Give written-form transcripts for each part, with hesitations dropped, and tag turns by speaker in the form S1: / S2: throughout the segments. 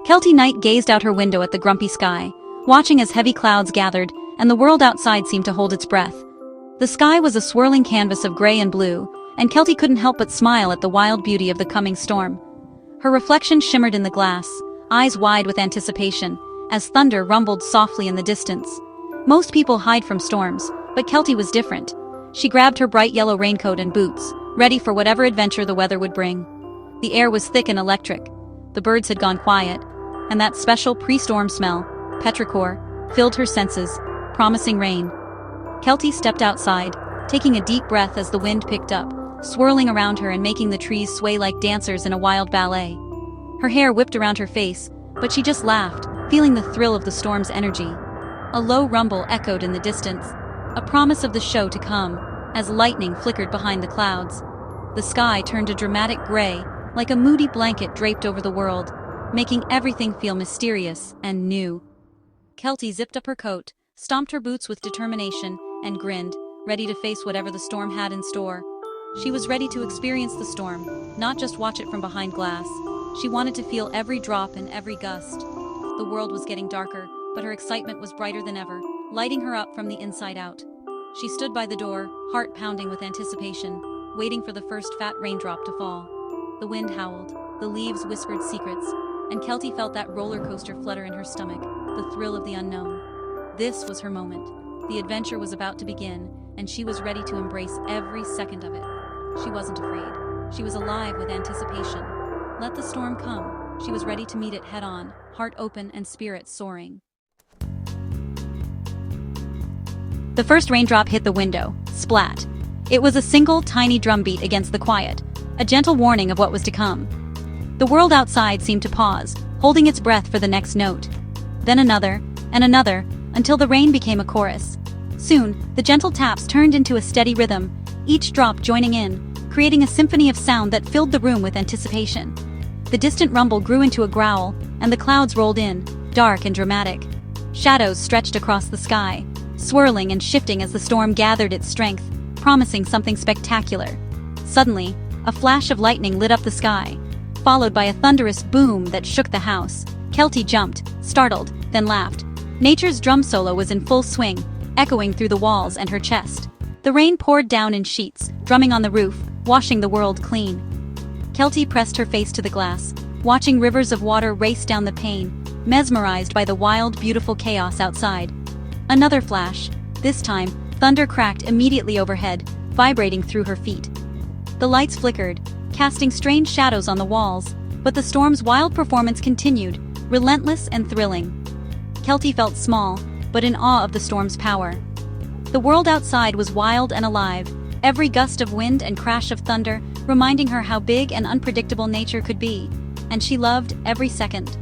S1: Keltie Knight gazed out her window at the grumpy sky, watching as heavy clouds gathered and the world outside seemed to hold its breath. The sky was a swirling canvas of gray and blue, and Keltie couldn't help but smile at the wild beauty of the coming storm. Her reflection shimmered in the glass, eyes wide with anticipation, as thunder rumbled softly in the distance. Most people hide from storms, but Keltie was different. She grabbed her bright yellow raincoat and boots, ready for whatever adventure the weather would bring. The air was thick and electric. The birds had gone quiet, and that special pre-storm smell, petrichor, filled her senses, promising rain. Keltie stepped outside, taking a deep breath as the wind picked up, swirling around her and making the trees sway like dancers in a wild ballet. Her hair whipped around her face, but she just laughed, feeling the thrill of the storm's energy. A low rumble echoed in the distance, a promise of the show to come, as lightning flickered behind the clouds. The sky turned a dramatic gray, like a moody blanket draped over the world, making everything feel mysterious and new. Keltie zipped up her coat, stomped her boots with determination, and grinned, ready to face whatever the storm had in store. She was ready to experience the storm, not just watch it from behind glass. She wanted to feel every drop and every gust. The world was getting darker, but her excitement was brighter than ever, lighting her up from the inside out. She stood by the door, heart pounding with anticipation, waiting for the first fat raindrop to fall. The wind howled, the leaves whispered secrets, and Keltie felt that roller coaster flutter in her stomach, the thrill of the unknown. This was her moment. The adventure was about to begin, and she was ready to embrace every second of it. She wasn't afraid. She was alive with anticipation. Let the storm come. She was ready to meet it head-on, heart open and spirit soaring. The first raindrop hit the window. Splat. It was a single, tiny drumbeat against the quiet, a gentle warning of what was to come. The world outside seemed to pause, holding its breath for the next note. Then another, and another, until the rain became a chorus. Soon, the gentle taps turned into a steady rhythm, each drop joining in, creating a symphony of sound that filled the room with anticipation. The distant rumble grew into a growl, and the clouds rolled in, dark and dramatic. Shadows stretched across the sky, swirling and shifting as the storm gathered its strength, promising something spectacular. Suddenly, a flash of lightning lit up the sky, followed by a thunderous boom that shook the house. Keltie jumped, startled, then laughed. Nature's drum solo was in full swing, echoing through the walls and her chest. The rain poured down in sheets, drumming on the roof, washing the world clean. Keltie pressed her face to the glass, watching rivers of water race down the pane, mesmerized by the wild, beautiful chaos outside. Another flash. This time, thunder cracked immediately overhead, vibrating through her feet. The lights flickered, casting strange shadows on the walls, but the storm's wild performance continued, relentless and thrilling. Keltie felt small, but in awe of the storm's power. The world outside was wild and alive, every gust of wind and crash of thunder reminding her how big and unpredictable nature could be, and she loved every second.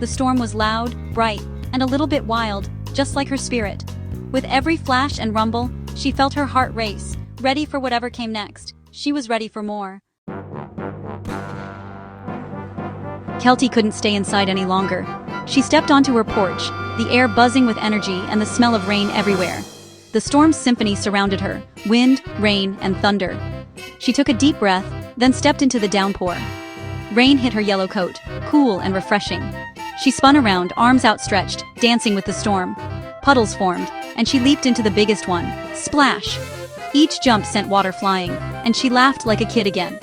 S1: The storm was loud, bright, and a little bit wild, just like her spirit. With every flash and rumble, she felt her heart race, ready for whatever came next. She was ready for more. Keltie couldn't stay inside any longer. She stepped onto her porch, the air buzzing with energy and the smell of rain everywhere. The storm's symphony surrounded her, wind, rain, and thunder. She took a deep breath, then stepped into the downpour. Rain hit her yellow coat, cool and refreshing. She spun around, arms outstretched, dancing with the storm. Puddles formed, and she leaped into the biggest one. Splash! Each jump sent water flying, and she laughed like a kid again.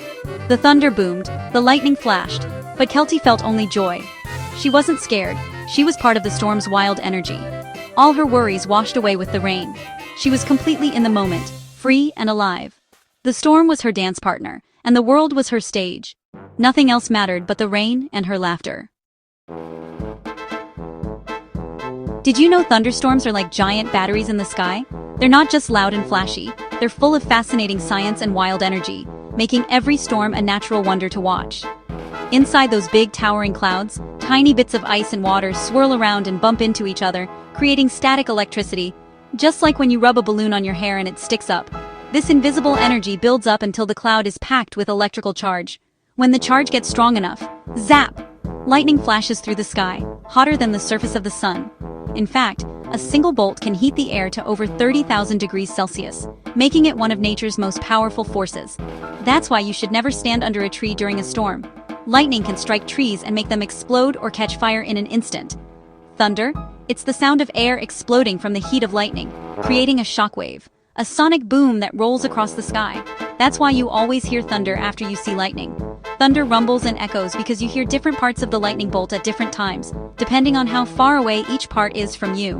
S1: The thunder boomed, the lightning flashed, but Keltie felt only joy. She wasn't scared. She was part of the storm's wild energy. All her worries washed away with the rain. She was completely in the moment, free and alive. The storm was her dance partner, and the world was her stage. Nothing else mattered but the rain and her laughter. Did you know thunderstorms are like giant batteries in the sky? They're not just loud and flashy, they're full of fascinating science and wild energy, making every storm a natural wonder to watch. Inside those big towering clouds, tiny bits of ice and water swirl around and bump into each other, creating static electricity, just like when you rub a balloon on your hair and it sticks up. This invisible energy builds up until the cloud is packed with electrical charge. When the charge gets strong enough, zap! Lightning flashes through the sky, hotter than the surface of the sun. In fact, a single bolt can heat the air to over 30,000 degrees Celsius, making it one of nature's most powerful forces. That's why you should never stand under a tree during a storm. Lightning can strike trees and make them explode or catch fire in an instant. Thunder? It's the sound of air exploding from the heat of lightning, creating a shockwave, a sonic boom that rolls across the sky. That's why you always hear thunder after you see lightning. Thunder rumbles and echoes because you hear different parts of the lightning bolt at different times, depending on how far away each part is from you.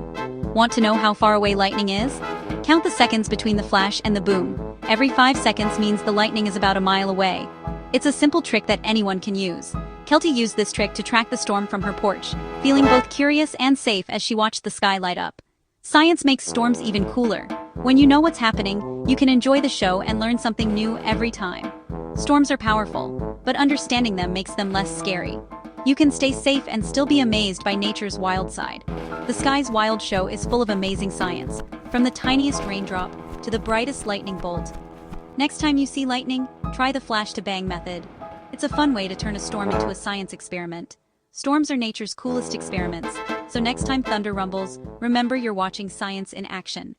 S1: Want to know how far away lightning is? Count the seconds between the flash and the boom. Every 5 seconds means the lightning is about a mile away. It's a simple trick that anyone can use. Keltie used this trick to track the storm from her porch, feeling both curious and safe as she watched the sky light up. Science makes storms even cooler. When you know what's happening, you can enjoy the show and learn something new every time. Storms are powerful, but understanding them makes them less scary. You can stay safe and still be amazed by nature's wild side. The Sky's Wild Show is full of amazing science, from the tiniest raindrop to the brightest lightning bolt. Next time you see lightning, try the flash to bang method. It's a fun way to turn a storm into a science experiment. Storms are nature's coolest experiments, so next time thunder rumbles, remember you're watching science in action.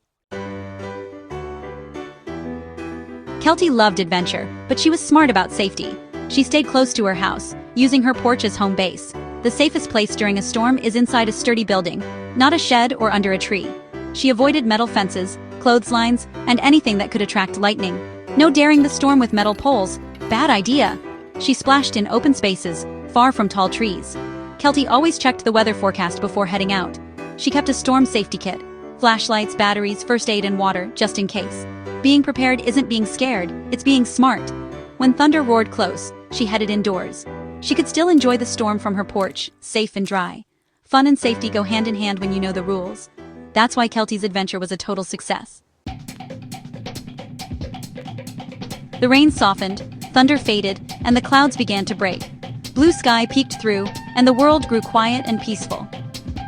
S1: Keltie loved adventure, but she was smart about safety. She stayed close to her house, using her porch as home base. The safest place during a storm is inside a sturdy building, not a shed or under a tree. She avoided metal fences, clotheslines, and anything that could attract lightning. No daring the storm with metal poles. Bad idea. She splashed in open spaces, far from tall trees. Keltie always checked the weather forecast before heading out. She kept a storm safety kit, flashlights, batteries, first aid, and water, just in case. Being prepared isn't being scared, it's being smart. When thunder roared close, she headed indoors. She could still enjoy the storm from her porch, safe and dry. Fun and safety go hand in hand when you know the rules. That's why Keltie's adventure was a total success. The rain softened, thunder faded, and the clouds began to break. Blue sky peeked through, and the world grew quiet and peaceful.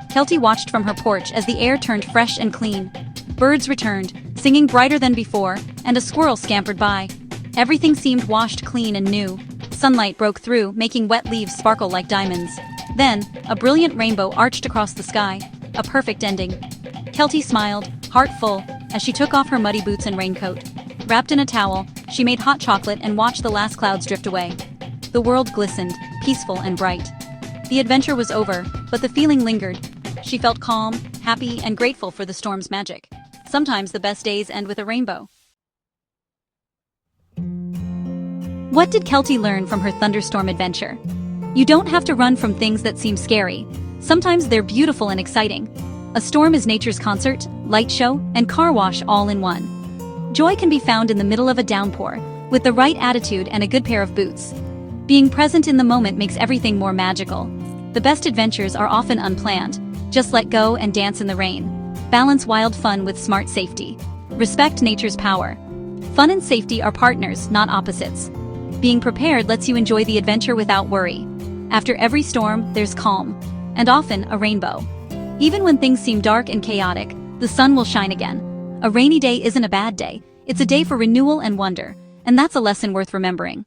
S1: Keltie watched from her porch as the air turned fresh and clean. Birds returned, singing brighter than before, and a squirrel scampered by. Everything seemed washed clean and new. Sunlight broke through, making wet leaves sparkle like diamonds. Then, a brilliant rainbow arched across the sky, a perfect ending. Keltie smiled, heart full, as she took off her muddy boots and raincoat. Wrapped in a towel, she made hot chocolate and watched the last clouds drift away. The world glistened, peaceful and bright. The adventure was over, but the feeling lingered. She felt calm, happy, and grateful for the storm's magic. Sometimes the best days end with a rainbow. What did Keltie learn from her thunderstorm adventure? You don't have to run from things that seem scary. Sometimes they're beautiful and exciting. A storm is nature's concert, light show, and car wash all in one. Joy can be found in the middle of a downpour, with the right attitude and a good pair of boots. Being present in the moment makes everything more magical. The best adventures are often unplanned. Just let go and dance in the rain. Balance wild fun with smart safety. Respect nature's power. Fun and safety are partners, not opposites. Being prepared lets you enjoy the adventure without worry. After every storm, there's calm, and often a rainbow. Even when things seem dark and chaotic, the sun will shine again. A rainy day isn't a bad day. It's a day for renewal and wonder, and that's a lesson worth remembering.